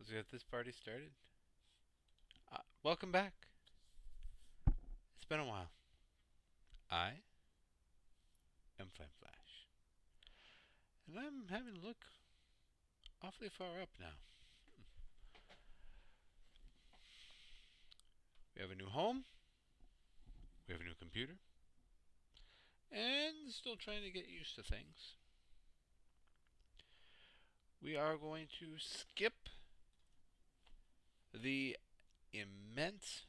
Let's get this party started. Welcome back. It's been a while. I am Flame Flash, and I'm having to look awfully far up now. We have a new home, we have a new computer, and still trying to get used to things. We are going to skip the immense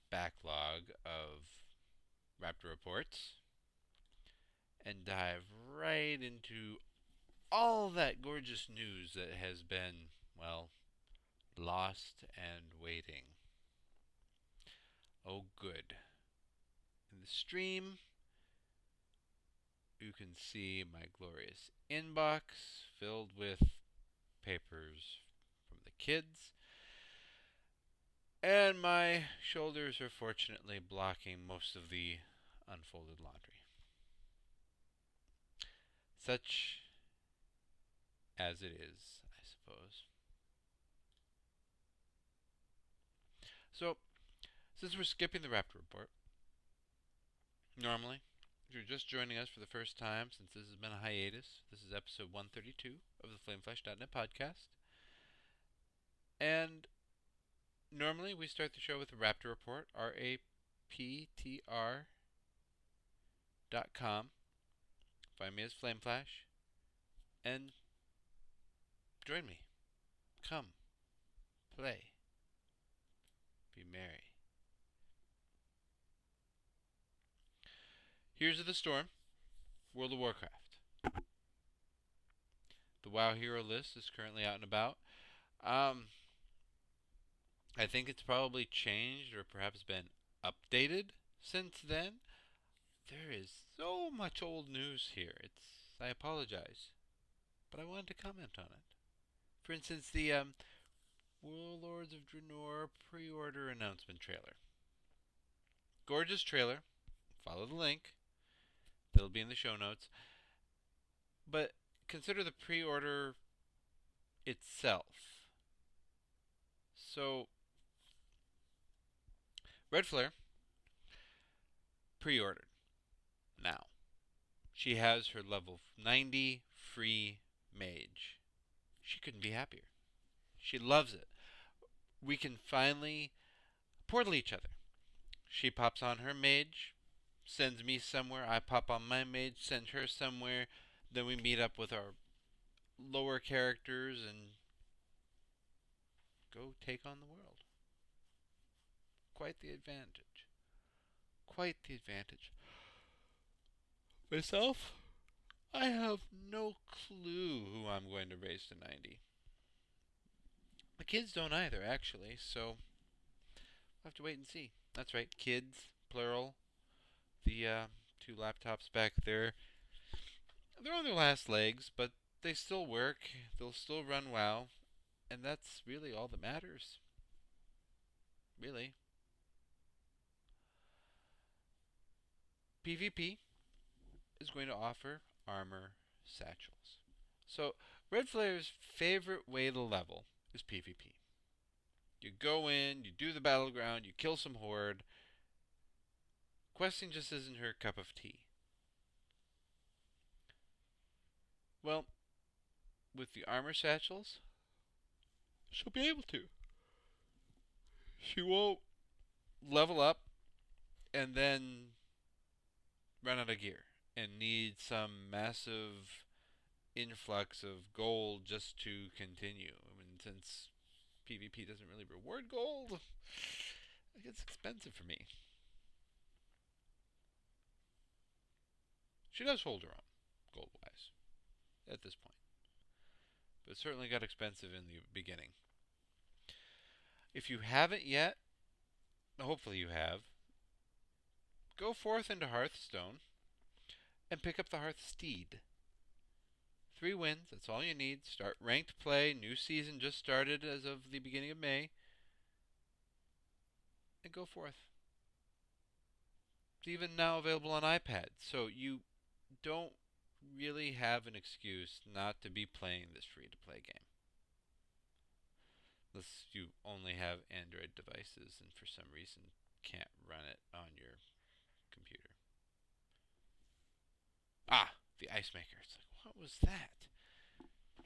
backlog of Raptor reports and dive right into all that gorgeous news that has been, well, lost and waiting. Oh, good. In the stream, you can see my glorious inbox filled with papers from the kids. And my shoulders are fortunately blocking most of the unfolded laundry. Such as it is, I suppose. So, since we're skipping the Raptor report, normally, if you're just joining us for the first time, since this has been a hiatus, this is episode 132 of the FlameFlash.net podcast. And normally we start the show with the Raptor report, raptr.com. Find me as FlameFlash, and join me. Come, play, be merry. Heroes of the Storm, World of Warcraft. The WoW hero list is currently out and about. I think it's probably changed or perhaps been updated since then. There is so much old news here. I apologize, but I wanted to comment on it. For instance, the Warlords of Draenor pre-order announcement trailer. Gorgeous trailer. Follow the link. That'll be in the show notes. But consider the pre-order itself. So, Red Flare pre-ordered. Now, she has her level 90 free mage. She couldn't be happier. She loves it. We can finally portal each other. She pops on her mage, sends me somewhere. I pop on my mage, send her somewhere. Then we meet up with our lower characters and go take on the world. Quite the advantage. Quite the advantage. Myself, I have no clue who I'm going to raise to 90. The kids don't either, actually, so we'll have to wait and see. That's right, kids, plural. The two laptops back there, they're on their last legs, but they still work. They'll still run WoW, and that's really all that matters. Really. PvP is going to offer armor satchels. So, Red Flare's favorite way to level is PvP. You go in, you do the battleground, you kill some horde. Questing just isn't her cup of tea. Well, with the armor satchels, she'll be able to. She won't level up and then run out of gear and need some massive influx of gold just to continue. I mean, since PvP doesn't really reward gold, it gets expensive for me. She does hold her own, gold-wise, at this point. But it certainly got expensive in the beginning. If you haven't yet, hopefully you have, go forth into Hearthstone and pick up the Hearthsteed. 3 wins, that's all you need. Start ranked play, new season just started as of the beginning of May. And go forth. It's even now available on iPad, so you don't really have an excuse not to be playing this free-to-play game. Unless you only have Android devices and for some reason can't run it on your computer. Ah, the ice maker. It's like, what was that?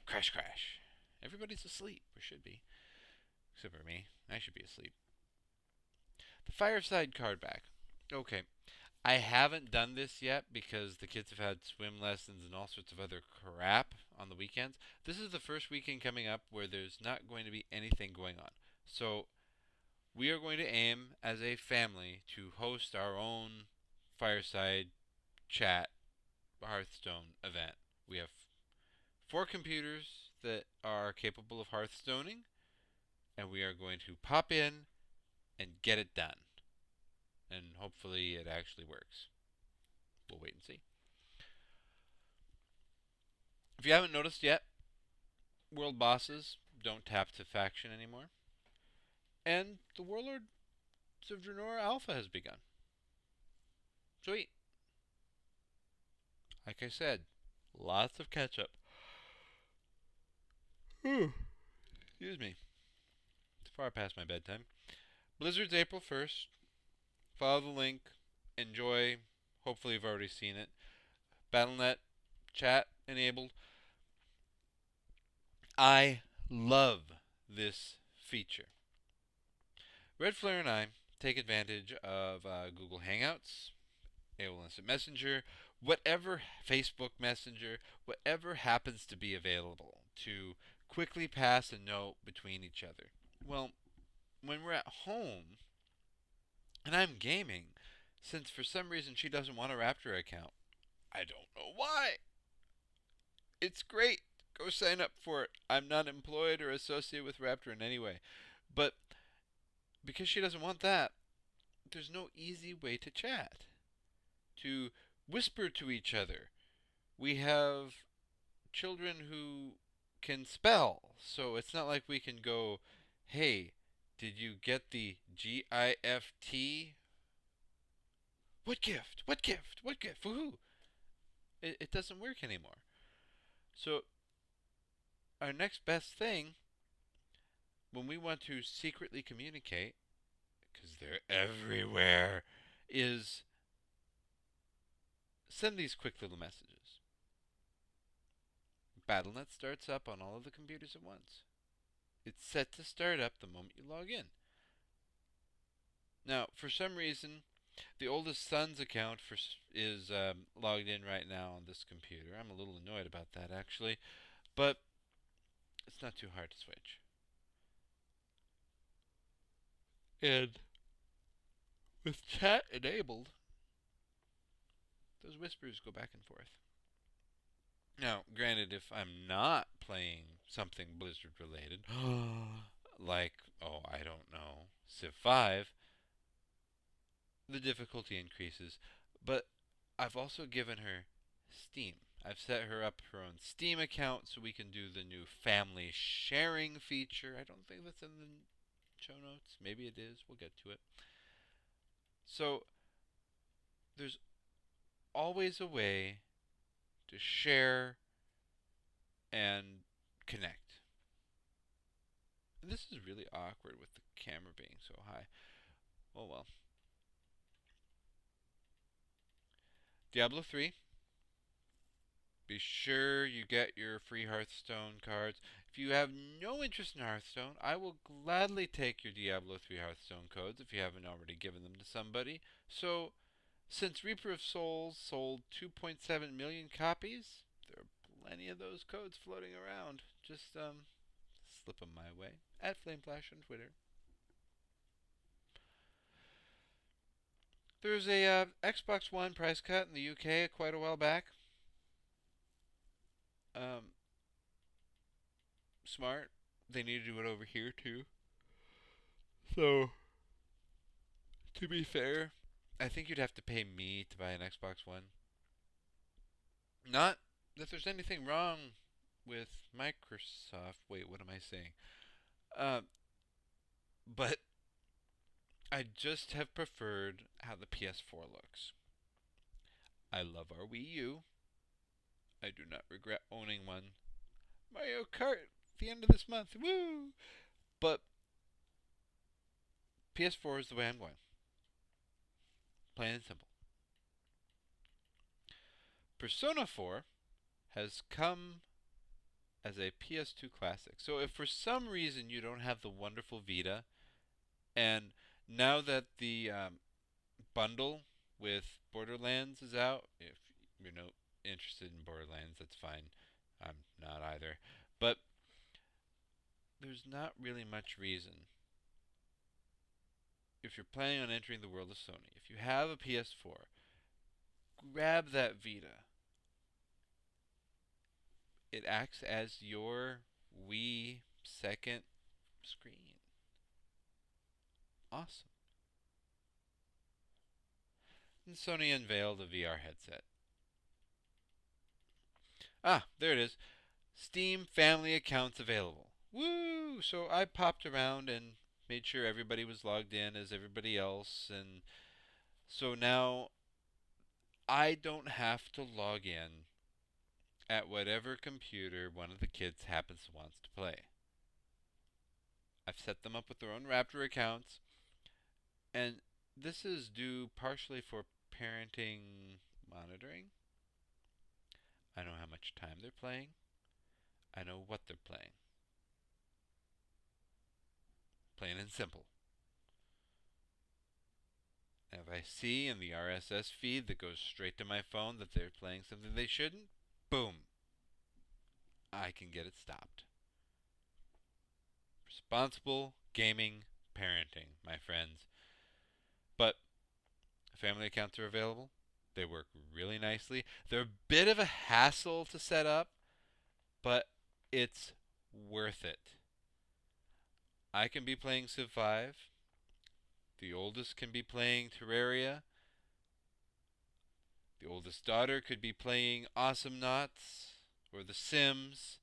Crash, crash. Everybody's asleep, or should be. Except for me. I should be asleep. The fireside card back. Okay. I haven't done this yet because the kids have had swim lessons and all sorts of other crap on the weekends. This is the first weekend coming up where there's not going to be anything going on. So we are going to aim as a family to host our own fireside chat Hearthstone event. We have 4 computers that are capable of Hearthstoning, and we are going to pop in and get it done. And hopefully it actually works. We'll wait and see. If you haven't noticed yet, world bosses don't tap to faction anymore. And the Warlords of Draenor Alpha has begun. Sweet. Like I said, lots of catch up. Excuse me. It's far past my bedtime. Blizzard's April 1st. Follow the link. Enjoy. Hopefully you've already seen it. Battle.net chat enabled. I love this feature. Red Flare and I take advantage of Google Hangouts, AOL Instant Messenger, whatever Facebook Messenger, whatever happens to be available to quickly pass a note between each other. Well, when we're at home and I'm gaming, since for some reason she doesn't want a Raptor account, I don't know why. It's great. Go sign up for it. I'm not employed or associated with Raptor in any way. But because she doesn't want that, there's no easy way to chat, to whisper to each other. We have children who can spell, so it's not like we can go, hey, did you get the GIFT? What gift? What gift? What gift? For who? It doesn't work anymore. So, our next best thing, when we want to secretly communicate, because they're everywhere, is send these quick little messages. Battle.net starts up on all of the computers at once. It's set to start up the moment you log in. Now, for some reason, the oldest son's account is logged in right now on this computer. I'm a little annoyed about that, actually. But it's not too hard to switch. And with chat enabled, those whispers go back and forth. Now, granted, if I'm not playing something Blizzard related, like, oh, I don't know, Civ 5, the difficulty increases. But I've also given her Steam. I've set her up her own Steam account so we can do the new family sharing feature. I don't think that's in the show notes. Maybe it is. We'll get to it. So there's always a way to share and connect. And this is really awkward with the camera being so high. Oh well. Diablo 3. Be sure you get your free Hearthstone cards. If you have no interest in Hearthstone, I will gladly take your Diablo 3 Hearthstone codes if you haven't already given them to somebody. So, since Reaper of Souls sold 2.7 million copies, there are plenty of those codes floating around. Just slip them my way at FlameFlash on Twitter. There's a Xbox One price cut in the UK quite a while back. Smart. They need to do it over here too. So, to be fair, I think you'd have to pay me to buy an Xbox One. Not that there's anything wrong with Microsoft. Wait, what am I saying? Uh, but I just have preferred how the PS4 looks. I love our Wii U. I do not regret owning one. Mario Kart at the end of this month. Woo! But PS4 is the way I'm going. Plain and simple. Persona 4 has come as a PS2 classic. So if for some reason you don't have the wonderful Vita, and now that the bundle with Borderlands is out, if you're not interested in Borderlands, that's fine. I'm not either. But there's not really much reason, if you're planning on entering the world of Sony, if you have a PS4, grab that Vita. It acts as your Wii second screen. Awesome. And Sony unveiled a VR headset. Ah, there it is. Steam family accounts available. Woo! So I popped around and made sure everybody was logged in as everybody else, and so now I don't have to log in at whatever computer one of the kids happens to want to play. I've set them up with their own Raptor accounts, and this is due partially for parenting monitoring. I know how much time they're playing. I know what they're playing. Plain and simple. And if I see in the RSS feed that goes straight to my phone that they're playing something they shouldn't, boom, I can get it stopped. Responsible gaming parenting, my friends. But family accounts are available. They work really nicely. They're a bit of a hassle to set up, but it's worth it. I can be playing Civ 5. The oldest can be playing Terraria. The oldest daughter could be playing Awesomenauts or The Sims.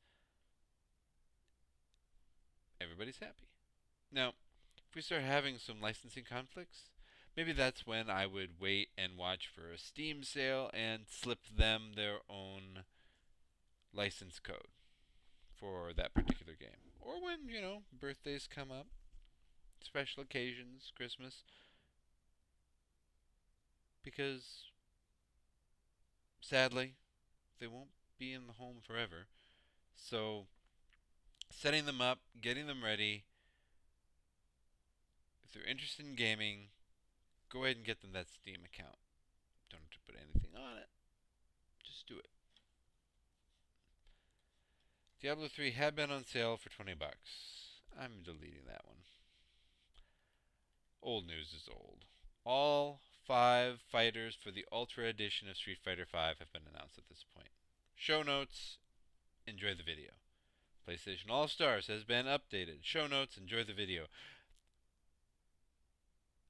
Everybody's happy. Now, if we start having some licensing conflicts, maybe that's when I would wait and watch for a Steam sale and slip them their own license code for that particular game. Or when, birthdays come up, special occasions, Christmas. Because, sadly, they won't be in the home forever. So, setting them up, getting them ready. If they're interested in gaming, go ahead and get them that Steam account. Don't have to put anything on it. Just do it. Diablo 3 had been on sale for $20. I'm deleting that one. Old news is old. All 5 fighters for the Ultra Edition of Street Fighter V have been announced at this point. Show notes, enjoy the video. PlayStation All-Stars has been updated. Show notes, enjoy the video.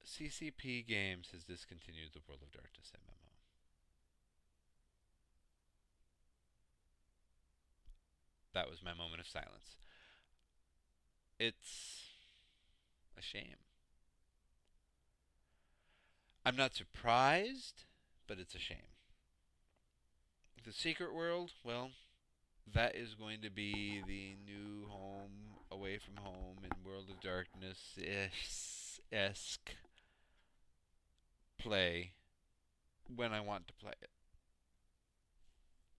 CCP Games has discontinued the World of Darkness MMO. That was my moment of silence. It's a shame. I'm not surprised, but it's a shame. The Secret World, well, that is going to be the new home away from home in World of Darkness-esque play when I want to play it.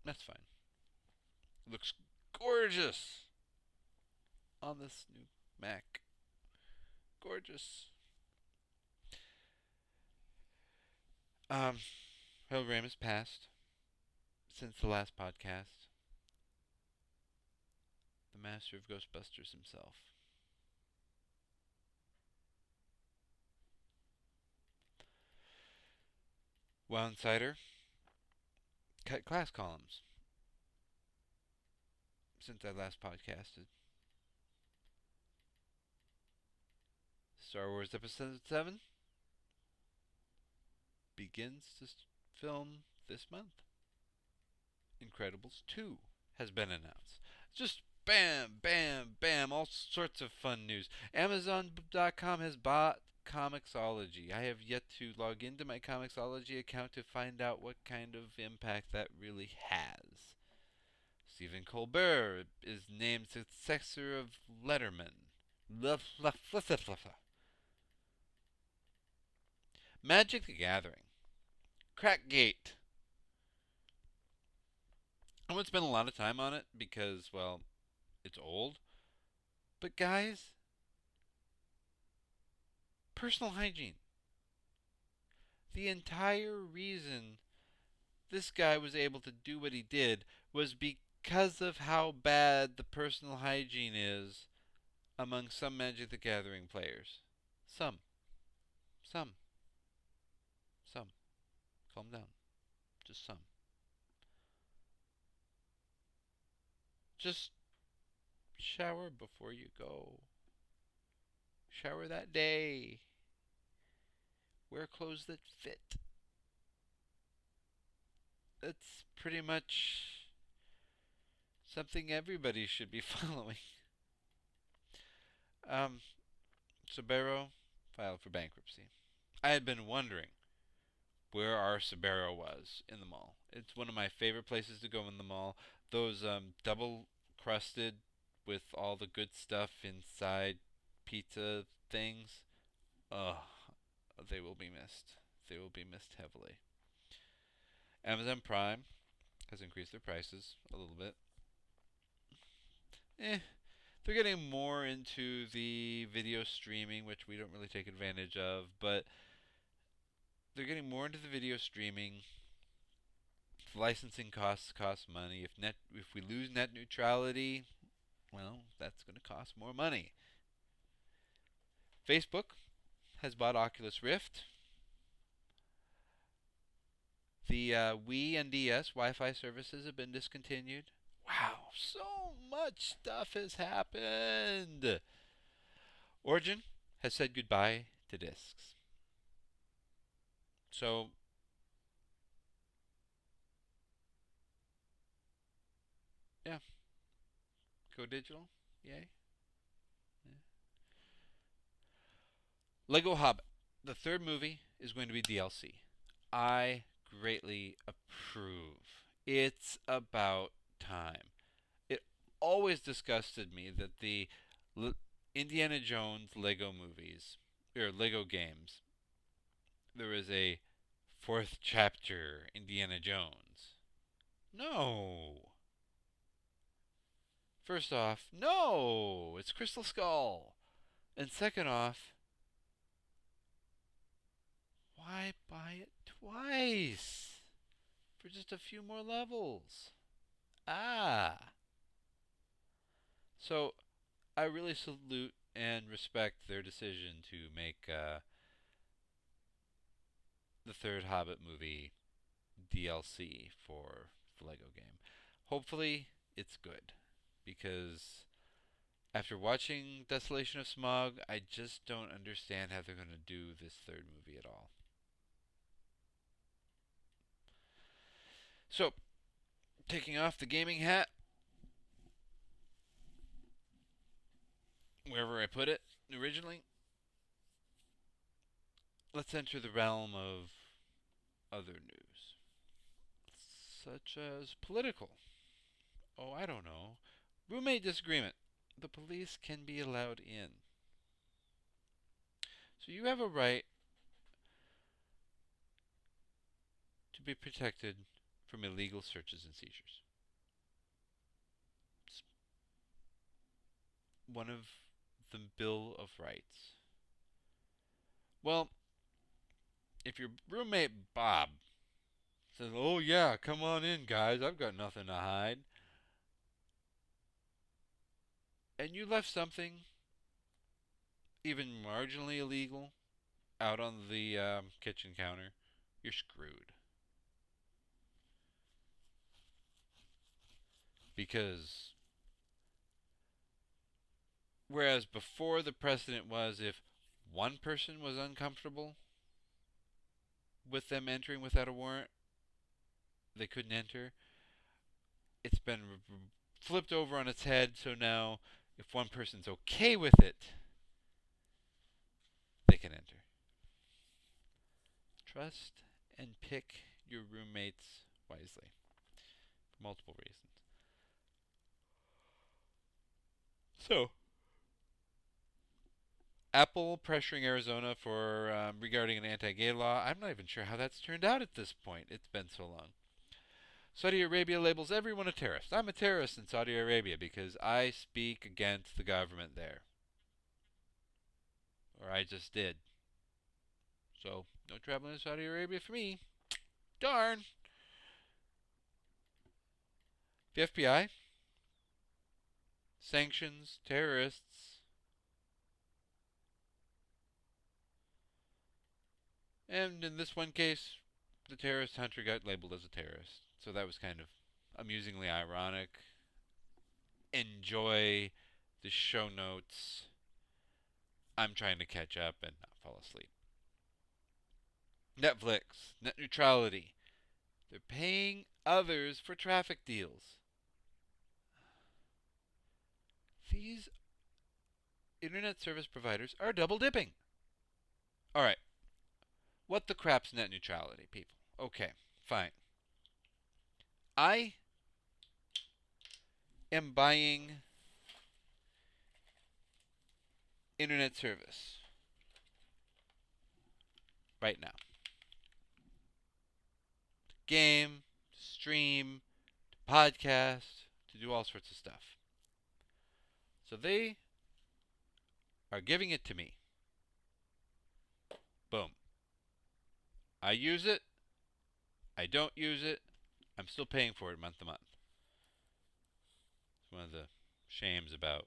That's fine. It looks gorgeous on this new Mac. Gorgeous. Hologram has passed since the last podcast. The master of Ghostbusters himself. WoW Insider cut class columns since I last podcasted. Star Wars Episode 7 begins to film this month. Incredibles 2 has been announced. Just bam, bam, bam, all sorts of fun news. Amazon.com has bought Comixology. I have yet to log into my Comixology account to find out what kind of impact that really has. Stephen Colbert is named successor of Letterman. Magic the Gathering. Crackgate. I won't spend a lot of time on it because, well, it's old. But guys, personal hygiene. The entire reason this guy was able to do what he did was because of how bad the personal hygiene is among some Magic the Gathering players. Some. Some. Some. Calm down. Just some. Just shower before you go. Shower that day. Wear clothes that fit. That's pretty much something everybody should be following. Um, Sabero filed for bankruptcy. I had been wondering where our Sabero was in the mall. It's one of my favorite places to go in the mall. Those double crusted with all the good stuff inside pizza things. Ugh, they will be missed. They will be missed heavily. Amazon Prime has increased their prices a little bit. Eh, they're getting more into the video streaming, which we don't really take advantage of, but they're getting more into the video streaming. Licensing costs cost money. If we lose net neutrality, well, that's going to cost more money. Facebook has bought Oculus Rift. The Wii and DS Wi-Fi services have been discontinued. Wow, so much stuff has happened. Origin has said goodbye to discs. So, yeah, go digital. Yay. Yeah. Lego Hobbit. The third movie is going to be DLC. I greatly approve. It's about time. It always disgusted me that the Indiana Jones Lego movies, or Lego games, there was a fourth chapter Indiana Jones. No. First off, no, it's Crystal Skull. And second off, why buy it twice? For just a few more levels. Ah. So, I really salute and respect their decision to make the third Hobbit movie DLC for the Lego game. Hopefully, it's good. Because after watching Desolation of Smog, I just don't understand how they're going to do this third movie at all. So, taking off the gaming hat, wherever I put it originally, let's enter the realm of other news, such as political. Oh, I don't know. Roommate disagreement. The police can be allowed in. So you have a right to be protected from illegal searches and seizures. It's one of the Bill of Rights. Well, if your roommate Bob says, "Oh yeah, come on in, guys. I've got nothing to hide," and you left something even marginally illegal out on the kitchen counter, you're screwed. Because whereas before the precedent was if one person was uncomfortable with them entering without a warrant, they couldn't enter. It's been flipped over on its head, so now if one person's okay with it, they can enter. Trust and pick your roommates wisely for multiple reasons. So, Apple pressuring Arizona for regarding an anti-gay law. I'm not even sure how that's turned out at this point. It's been so long. Saudi Arabia labels everyone a terrorist. I'm a terrorist in Saudi Arabia because I speak against the government there. Or I just did. So, no traveling to Saudi Arabia for me. Darn. The FBI, sanctions, terrorists, and in this one case, the terrorist hunter got labeled as a terrorist. So that was kind of amusingly ironic. Enjoy the show notes. I'm trying to catch up and not fall asleep. Netflix, net neutrality. They're paying others for traffic deals. These internet service providers are double dipping. Alright, what the crap's net neutrality, people? Okay, fine. I am buying internet service right now. To game, to stream, to podcast, to do all sorts of stuff. So they are giving it to me. Boom. I use it. I don't use it. I'm still paying for it month to month. It's one of the shames about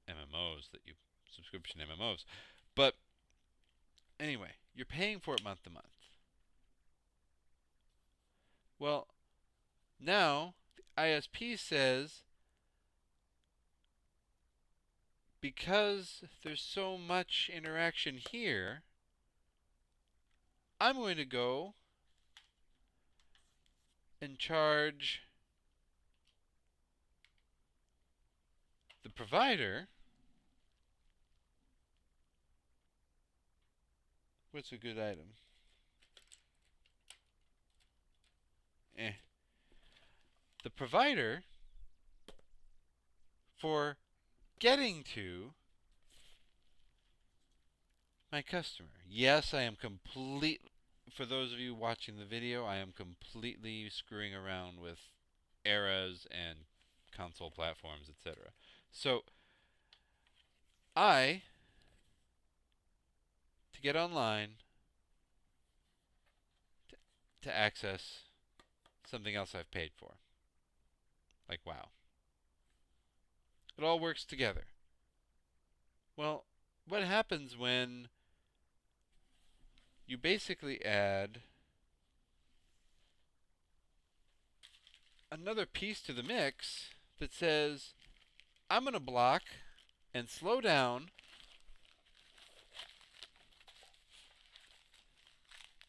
MMOs that you subscription MMOs. But anyway, you're paying for it month to month. Well, now the ISP says because there's so much interaction here, I'm going to go and charge the provider. What's a good item? The provider for getting to my customer. Yes, I am for those of you watching the video, I am completely screwing around with eras and console platforms, etc. So, to get online, to access something else I've paid for, like WoW. It all works together. Well, what happens when you basically add another piece to the mix that says, I'm going to block and slow down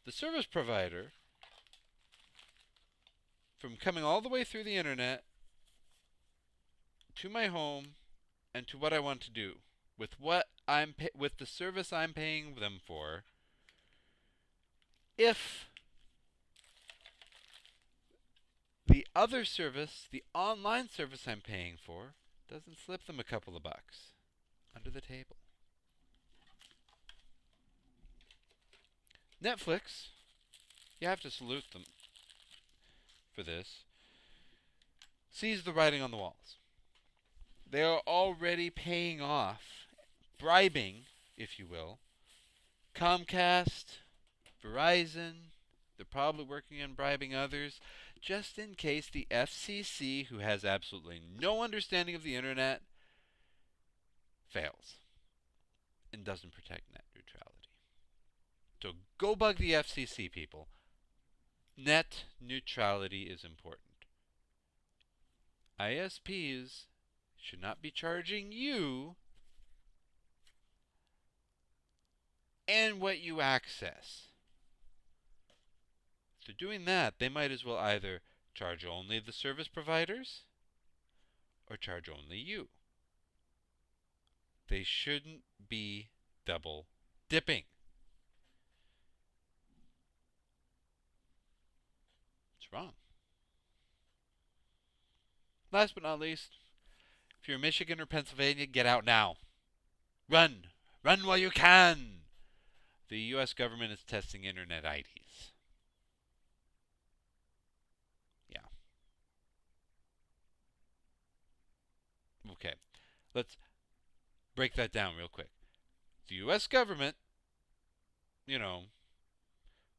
the service provider from coming all the way through the internet to my home and to what I want to do with with the service I'm paying them for, if the other service, the online service I'm paying for, doesn't slip them a couple of bucks under the table. Netflix, you have to salute them for this, sees the writing on the walls. They are already paying off, bribing, if you will, Comcast, Verizon. They're probably working on bribing others, just in case the FCC, who has absolutely no understanding of the internet, fails and doesn't protect net neutrality. So go bug the FCC, people. Net neutrality is important. ISPs should not be charging you and what you access. If they're doing that, they might as well either charge only the service providers or charge only you. They shouldn't be double dipping. It's wrong. Last but not least, if you're in Michigan or Pennsylvania, get out now. Run. Run while you can! The U.S. government is testing internet IDs. Yeah. Okay. Let's break that down real quick. The U.S. government, you know,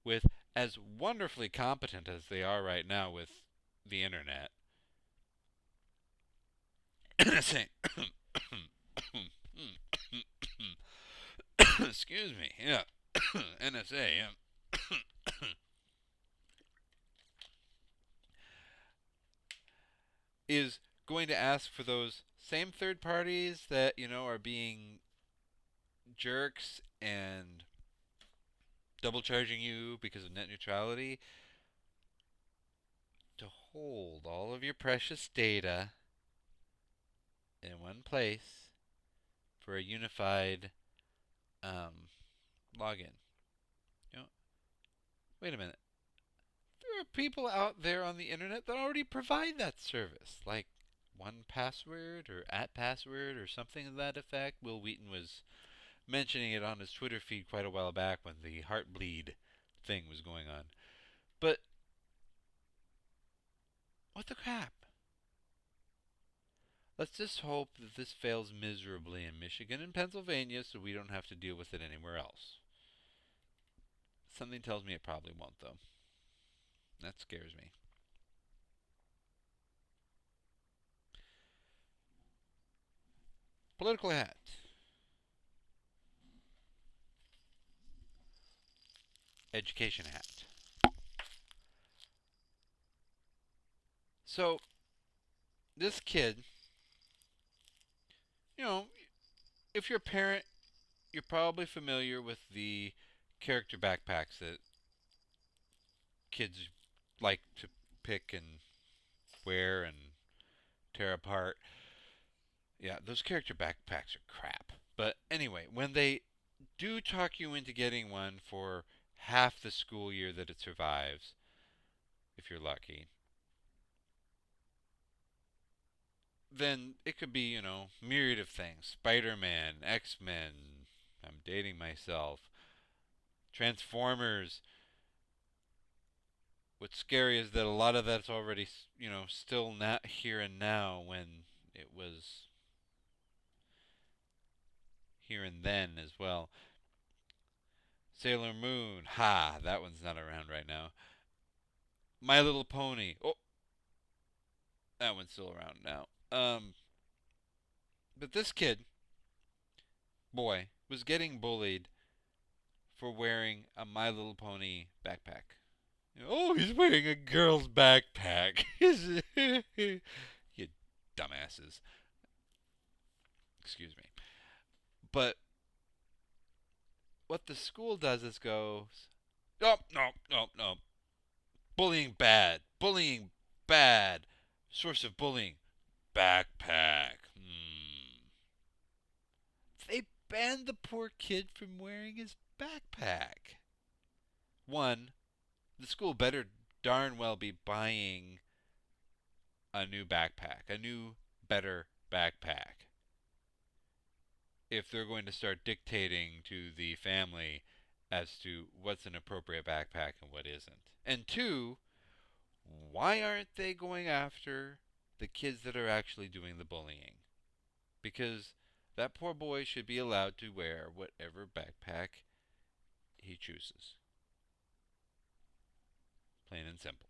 with as wonderfully competent as they are right now with the internet, NSA, excuse me, yeah, NSA, yeah, is going to ask for those same third parties that, are being jerks and double charging you because of net neutrality to hold all of your precious data in one place for a unified login. You know, wait a minute. There are people out there on the internet that already provide that service, like 1Password or @Password or something to that effect. Will Wheaton was mentioning it on his Twitter feed quite a while back when the Heartbleed thing was going on. But what the crap? Let's just hope that this fails miserably in Michigan and Pennsylvania so we don't have to deal with it anywhere else. Something tells me it probably won't, though. That scares me. Political hat. Education hat. So, this kid, if you're a parent, you're probably familiar with the character backpacks that kids like to pick and wear and tear apart. Yeah, those character backpacks are crap. But anyway, when they do talk you into getting one for half the school year that it survives, if you're lucky, then it could be, myriad of things. Spider-Man, X-Men, I'm dating myself, Transformers. What's scary is that a lot of that's already, still not here and now when it was here and then as well. Sailor Moon, ha, that one's not around right now. My Little Pony, oh, that one's still around now. But this kid, boy, was getting bullied for wearing a My Little Pony backpack. Oh, he's wearing a girl's backpack. You dumbasses. Excuse me. But what the school does is goes, no, no, no, no. Bullying bad. Bullying bad. Source of bullying. Backpack. They banned the poor kid from wearing his backpack. One, the school better darn well be buying a new backpack, a new, better backpack, if they're going to start dictating to the family as to what's an appropriate backpack and what isn't. And two, why aren't they going after the kids that are actually doing the bullying? Because that poor boy should be allowed to wear whatever backpack he chooses. Plain and simple.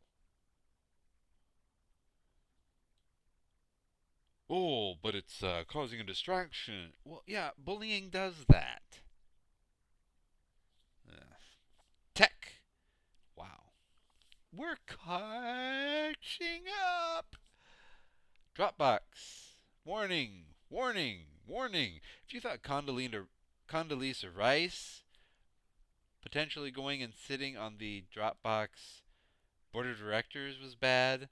Oh, but it's causing a distraction. Well, yeah, bullying does that. Tech. Wow. We're catching up. Dropbox. Warning. Warning. Warning. If you thought Condoleezza Rice potentially going and sitting on the Dropbox board of directors was bad,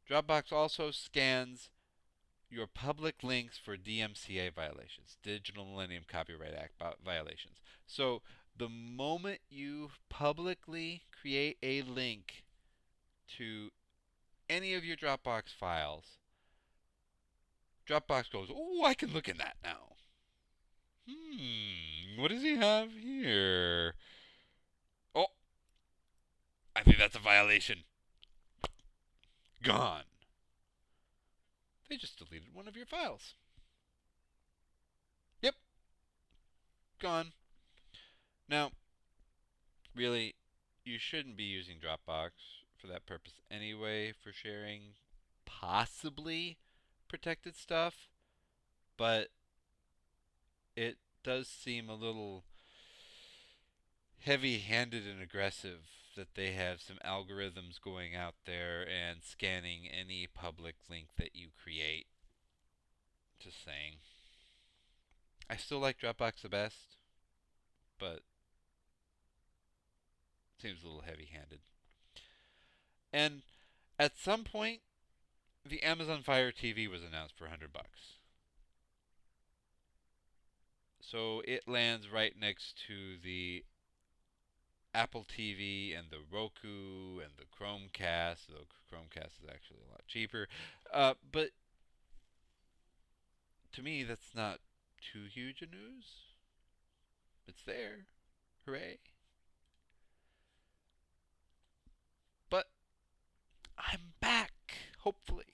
Dropbox also scans your public links for DMCA violations, Digital Millennium Copyright Act violations. So the moment you publicly create a link to any of your Dropbox files, Dropbox goes, oh, I can look in that now. What does he have here? Oh, I think that's a violation. Gone. They just deleted one of your files. Yep, gone. Now, really, you shouldn't be using Dropbox for that purpose anyway, for sharing possibly protected stuff, but it does seem a little heavy handed and aggressive that they have some algorithms going out there and scanning any public link that you create. Just saying. I still like Dropbox the best, but it seems a little heavy handed. And at some point, the Amazon Fire TV was announced for $100. So it lands right next to the Apple TV and the Roku and the Chromecast. The Chromecast is actually a lot cheaper. But to me, that's not too huge a news. It's there. Hooray. But I'm back. Hopefully.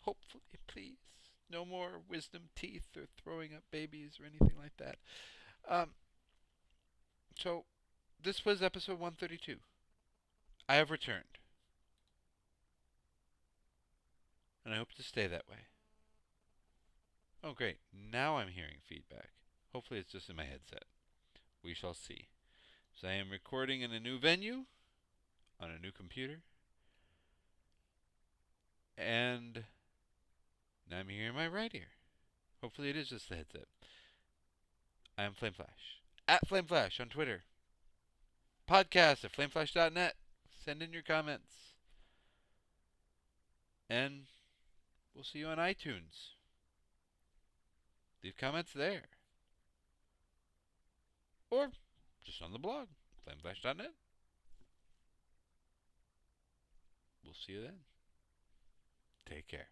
Hopefully, please. No more wisdom teeth or throwing up babies or anything like that. Um, so, this was episode 132. I have returned. And I hope to stay that way. Oh, great. Now I'm hearing feedback. Hopefully, it's just in my headset. We shall see. So, I am recording in a new venue, on a new computer, and now I'm hearing my right ear. Hopefully, it is just the headset. I am Flameflash. At Flameflash on Twitter. Podcast at flameflash.net. Send in your comments. And we'll see you on iTunes. Leave comments there. Or just on the blog, flameflash.net. We'll see you then. Take care.